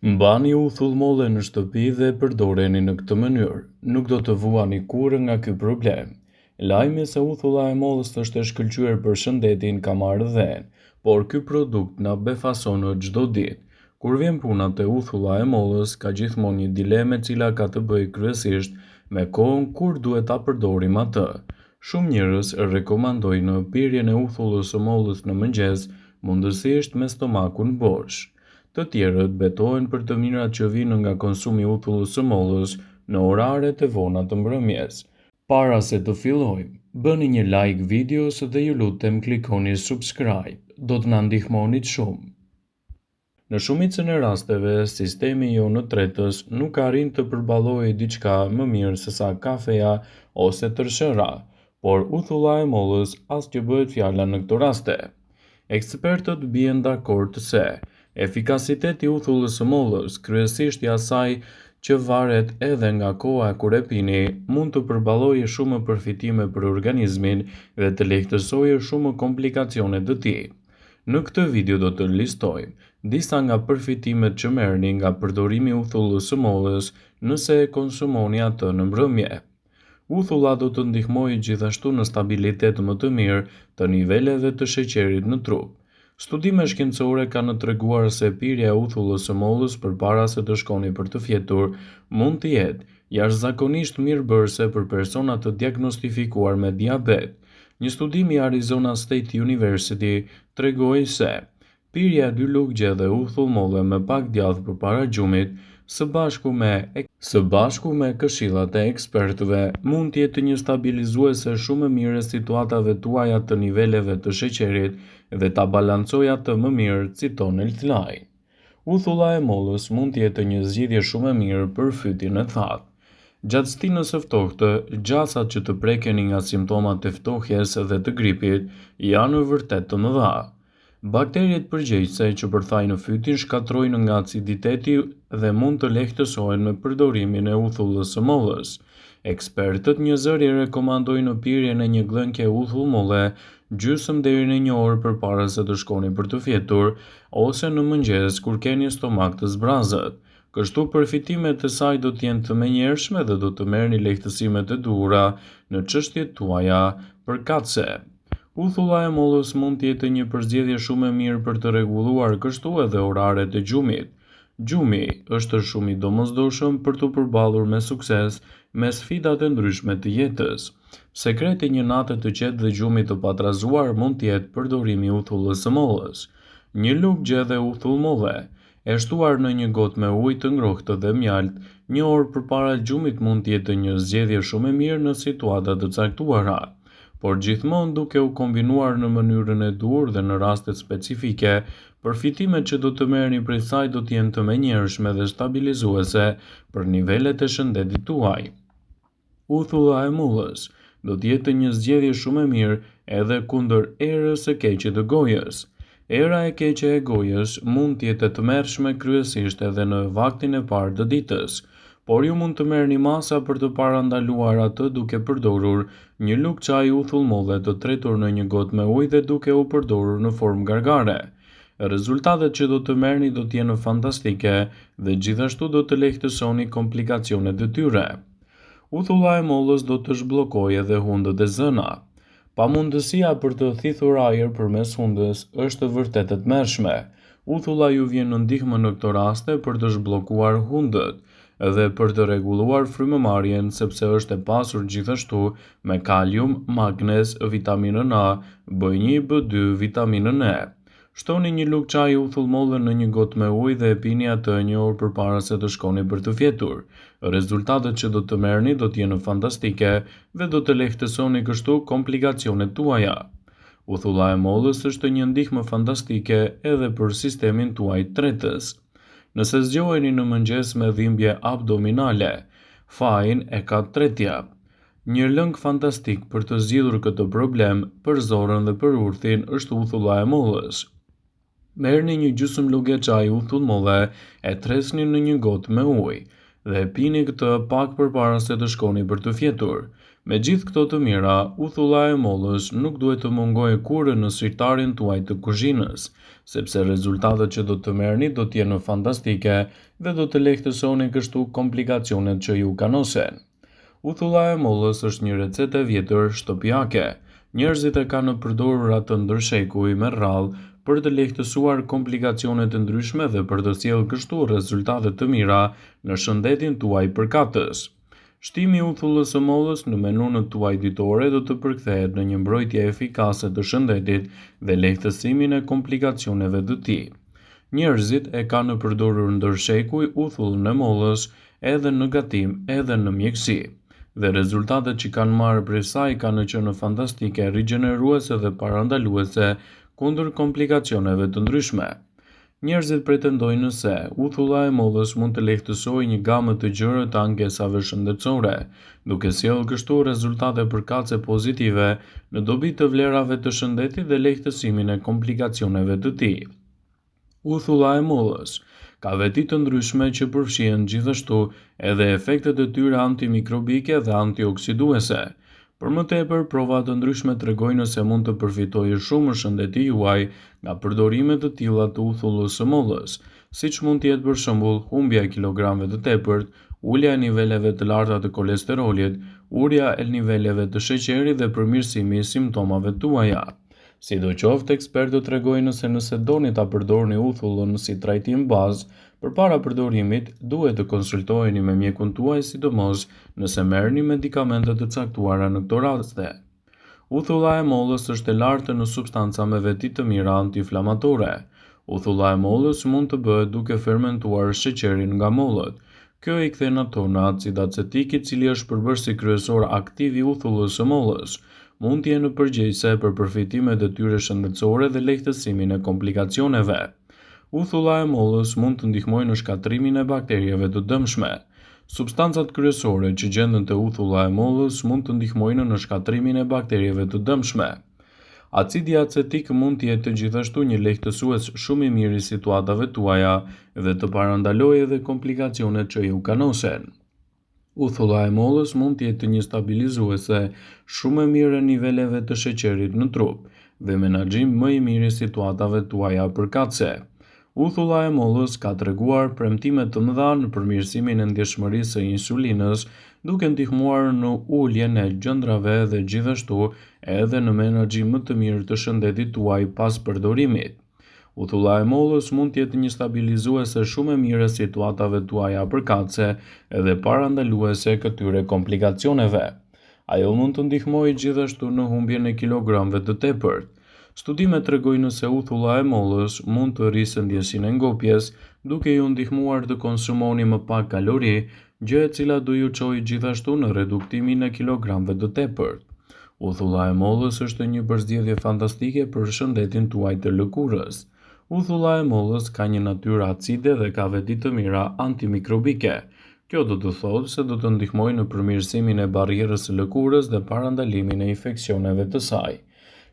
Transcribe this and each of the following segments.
Mbani uthullmolle në shtëpi dhe përdoreni në këtë mënyrë. Nuk do të vuani kurrë nga ky problem. Lajmi se uthulla e mollës është e shkëlqyer për shëndetin ka marrë vend, por ky produkt na befason çdo ditë. Kur vjen puna te uthulla e mollës, ka gjithmonë një dilemë e cila ka të bëjë kryesisht me kohën kur duhet ta përdorim atë. Shumë njerëz rekomandojnë pirjen e uthullës së mollës në mëngjes, mundësisht me stomakun bosh. Të tjerët betohen për të mirat që vijnë nga konsumi i uthullës së mollës në oraret e vona të mbrëmjes. Para se të fillojmë, bëni një like videos dhe ju lutem klikoni subscribe, do të na ndihmonit shumë. Në shumicën e rasteve, sistemi jonë tretës nuk arrin të përballojë diçka më mirë se sa kafeja ose tërshëra, por uthulla e mollës as që bëhet fjala në këto raste. Ekspertët bien dakord se efikasiteti i uthullës së mollës, kryesisht i asaj që varet edhe nga koha kur e pini, mund të përballojë shumë përfitime për organizmin dhe të lehtësojë shumë komplikacionet të tij. Në këtë video do të listojmë disa nga përfitimet që merrni nga përdorimi i uthullës së mollës nëse e konsumoni atë në mbrëmje. Uthulla do të ndihmojë gjithashtu në stabilitet më të mirë të niveleve të sheqerit në trup. Studime shkencore kanë treguar se pirja e uthullës së mollës përpara se të shkoni për të fjetur mund të jetë jashtëzakonisht mirëbërëse për persona të diagnostifikuar me diabet. Një studim i Arizona State University tregoi se pirja e 2 lugje dhe uthullmolle me pak djathë përpara gjumit, së bashku me këshillat e ekspertëve, mund të jetë një stabilizuese shumë e mirë e situatave tuaja të niveleve të sheqerit dhe ta balancojë atë më mirë, citon Healthline. Uthulla e mollës mund të jetë një zgjidhje shumë e mirë për fytyn e thatë. Gjatë stinës së ftohtë, gjasat që të prekeni nga simptomat e ftohjes dhe të gripit janë vërtet të mëdha. Bakteriet përgjegjëse që përthajnë fytyn shkatrojnë nga aciditeti dhe mund të lehtësohen me përdorimin e uthullës së mollës. Ekspertët një zëri rekomandojnë pirjen e një glënke uthullmolle gjysmë deri në 1 orë përpara se të shkoni për të fjetur ose në mëngjes kur keni stomak të zbrazët. Kështu përfitimet e saj do të jenë të menjëhershme dhe do të merrni lehtësimet e duhura në çështjet tuaja përkatëse. Uthulla e mollës mund të jetë një përzgjedhje shumë e mirë për të rregulluar kështu edhe oraret e gjumit. Gjumi është shumë i domosdoshëm për të përballur me sukses me sfidat e ndryshme të jetës. Sekreti i një nate të qetë dhe gjumit të patrazuar mund të jetë përdorimi i uthullës së mollës. Një lugje dhe uthullmolle e shtuar në një gotë me ujë të ngrohtë dhe mjalt, 1 orë përpara gjumit mund të jetë një zgjedhje shumë e mirë në situata të caktuara, por gjithmonë duke u kombinuar në mënyrën e duhur dhe në raste specifike, përfitimet që do të merrni prej saj do të jenë të menjëhershme dhe stabilizuese për nivelet e shëndetit tuaj. Uthulla e mollës do të jetë një zgjedhje shumë e mirë edhe kundër erës së keqe të gojës. Era e keqe e gojës mund të jetë e tmerrshme kryesisht edhe në vaktin e parë të ditës, por ju mund të merrni masa për të parandaluar atë duke përdorur një lugë çaji uthullmolle të tretur në një gotë me ujë dhe duke u përdorur në formë gargare. Rezultatet që do të merrni do të jenë fantastike dhe gjithashtu do të lehtësoni komplikacionet e tyre. Uthulla e mollës do të zhbllokojë edhe hundët e zëna. Pamundësia për të thithur ajër përmes hundës është vërtet e tmerrshme. Uthulla ju vjen në ndihmë në këto raste për të zhbllokuar hundët dhe për të rregulluar frymëmarrjen sepse është e pasur gjithashtu me kalium, magnez, vitaminën A, B1, B2, vitaminën E. Shtoni një lugë çaji uthullmolle në një gotë me ujë dhe e pini atë 1 orë përpara se të shkoni për të fjetur. Rezultatet që do të merrni do të jenë fantastike dhe do të lehtësoni kështu komplikacionet tuaja. Uthulla e mollës është një ndihmë fantastike edhe për sistemin tuaj tretës. Nëse zgjoheni në mëngjes me dhimbje abdominale, fajin e ka tretja. Një lëng fantastik për të zgjidhur këtë problem për zorën dhe për urthin është uthulla e mollës. Merrni një gjysmë lugë çaji uthullmolle, e tresni në një gotë me ujë dhe pini këtë pak përpara se të shkoni për të fjetur. Me gjithë këto të mira, uthulla e mollës nuk duhet të mungojë kurrë në sirtarin tuaj të kuzhinës, sepse rezultatet që do të merrni do të jenë fantastike dhe do të lehtësoni kështu komplikacionet që ju kanosen. Uthulla e mollës është një recetë e vjetër shtëpiake. Njerëzit e kanë përdorur atë ndër shekuj me radhë për të lehtësuar komplikacione të ndryshme dhe për të sjellë kështu rezultate të mira në shëndetin tuaj përkatës. Shtimi i uthullës së mollës në menunën tuaj ditore do të përkthehet në një mbrojtje efikase të shëndetit dhe lehtësimin e komplikacioneve të tij. Njerëzit e kanë përdorur ndër shekuj uthullën e mollës edhe në gatim edhe në mjeksi, dhe rezultatet që kanë marrë prej saj kanë qenë fantastike, rigjeneruese dhe parandaluese kundër komplikacioneve të ndryshme. Njerëzit pretendojnë se uthulla e mollës mund të lehtësojë një gamë të gjerë të angesave shëndetësore, duke sjellë kështu rezultate përkatëse pozitive në dobi të vlerave të shëndetit dhe lehtësimin e komplikacioneve të tij. Uthulla e mollës ka veti të ndryshme që përfshihen gjithashtu edhe efektet e tyre antimikrobike dhe antioksiduese. Për më tepër, prova të ndryshme tregojnë se mund të përfitojë shumë shëndeti juaj nga përdorimet të tilla të uthullës së mollës, siç mund të jetë për shembull humbja e kilogramëve të tepërt, ulja e niveleve të larta të kolesterolit, urja e niveleve të sheqerit dhe përmirësimi i simptomave tuaja. Sidoqoftë, ekspertët tregojnë se nëse doni ta përdorni uthullën si trajtim bazë, përpara përdorimit duhet të konsultoheni me mjekun tuaj, sidomos nëse merrni medikamente të caktuara në këto raste. Uthulla e mollës është e lartë në substanca me veti të mira antiinflamatore. Uthulla e mollës mund të bëhet duke fermentuar sheqerin nga mollët. Kjo i kthen ato në acid acetik, i cili është përbërësi kryesor aktiv i uthullës së mollës. Mund të jenë përgjegjëse për përfitimet e tyre shëndetësore dhe lehtësimin e komplikacioneve. Uthulla e mollës mund të ndihmojë në shkatrimin e bakterieve të dëmshme. Substancat kryesore që gjenden te uthulla e mollës mund të ndihmojnë në shkatrimin e bakterieve të dëmshme. Acidi acetik mund të jetë gjithashtu një lehtësues shumë i mirë i situatave tuaja dhe të parandalojë edhe komplikacionet që ju kanosen. Uthulla e mollës mund të jetë një stabilizuese shumë e mirë e niveleve të sheqerit në trup dhe menaxhim më i mirë i situatave tuaja përkatëse. Uthulla e mollës ka treguar premtime të mëdha në përmirësimin e ndjeshmërisë së insulinës, duke ndihmuar në uljen e gjendrave dhe gjithashtu edhe në menaxhim më të mirë të shëndetit tuaj pas përdorimit. Uthulla e mollës mund të jetë një stabilizuese shumë e mirë e situatave tuaja përkatëse edhe parandaluese këtyre komplikacioneve. Ajo mund të ndihmojë gjithashtu në humbjen e kilogramëve të tepërt. Studimet tregojnë se uthulla e mollës mund të rrisë ndjesinë e ngopjes, duke ju ndihmuar të konsumoni më pak kalori, gjë e cila do ju çojë gjithashtu në reduktimin e kilogramëve të tepërt. Uthulla e mollës është një përzgjedhje fantastike për shëndetin tuaj të lëkurës. Uthulla e mollës ka një natyrë acide dhe ka veti të mira antimikrobike. Kjo do të thotë se do të ndihmojë në përmirësimin e barrierës së lëkurës dhe parandalimin e infeksioneve të saj.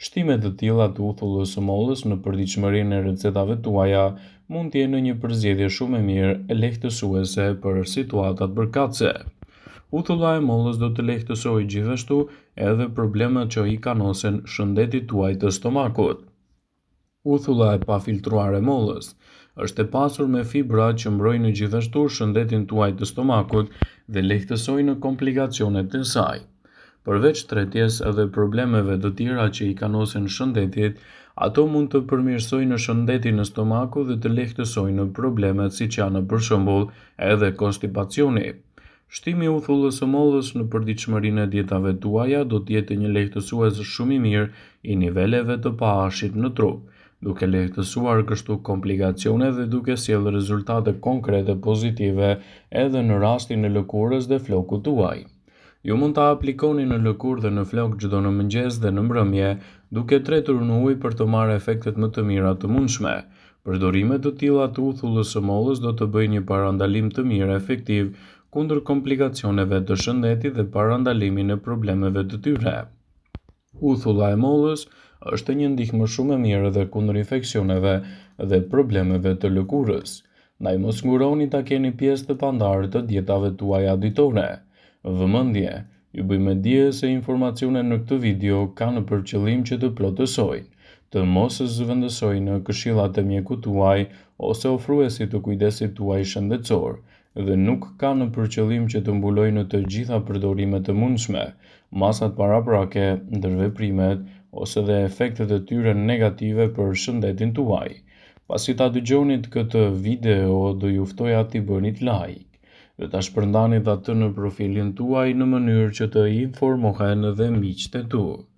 Shtime të tilla të uthullës së mollës në përditshmërinë e recetave tuaja mund të jenë një përzgjedhje shumë e mirë e lehtësuese për situatat përkatëse. Uthulla e mollës do të lehtësojë gjithashtu edhe problemet që i kanosen shëndetit tuaj të stomakut. Uthulla e pafiltruar e mollës është e pasur me fibra që mbrojnë gjithashtu shëndetin tuaj të stomakut dhe lehtësojnë komplikacionet e saj. Përveç tretjes edhe problemeve të tjera që i kanosen shëndetit, ato mund të përmirësojnë shëndetin e stomakut dhe të lehtësojnë problemet siç janë për shembull edhe konstipacioni. Shtimi i uthullës së mollës në përditshmërinë e dietave tuaja do të jetë një lehtësues shumë i mirë i niveleve të pH-it në trup, duke lehtësuar kështu komplikacione dhe duke sjellë rezultate konkrete pozitive edhe në rastin e lëkurës dhe flokut tuaj. Ju mund ta aplikoni në lëkurë dhe në flok çdo në mëngjes dhe në mbrëmje, duke tretur në ujë për të marrë efektet më të mira të mundshme. Përdorimet të tilla të uthullës së mollës do të bëjnë një parandalim të mirë efektiv kundër komplikacioneve të shëndetit dhe parandalimin e problemeve të tyre. Uthulla e mollës është një ndihmë shumë e mirë edhe kundër infeksioneve dhe problemeve të lëkurës. Ndaj mos nguroni ta keni pjesë të pandarë të dietave tuaja ditore. Vëmendje, Ju bëjmë dije se informacionet në këtë video kanë për qëllim që të plotësojnë, të mos zëvendësojnë këshillat e mjekut tuaj ose ofruesit të kujdesit tuaj shëndetësor dhe nuk kanë për qëllim që të mbulojnë të gjitha përdorimet të mundshme, masat paraprake, ndërveprimet ose dhe efektet e tyre negative për shëndetin tuaj. Pasi ta dëgjonit këtë video, do ju ftoja t'i bënit like dhe ta shpërndanit atë në profilin tuaj në mënyrë që të informohen edhe miqtë e tu.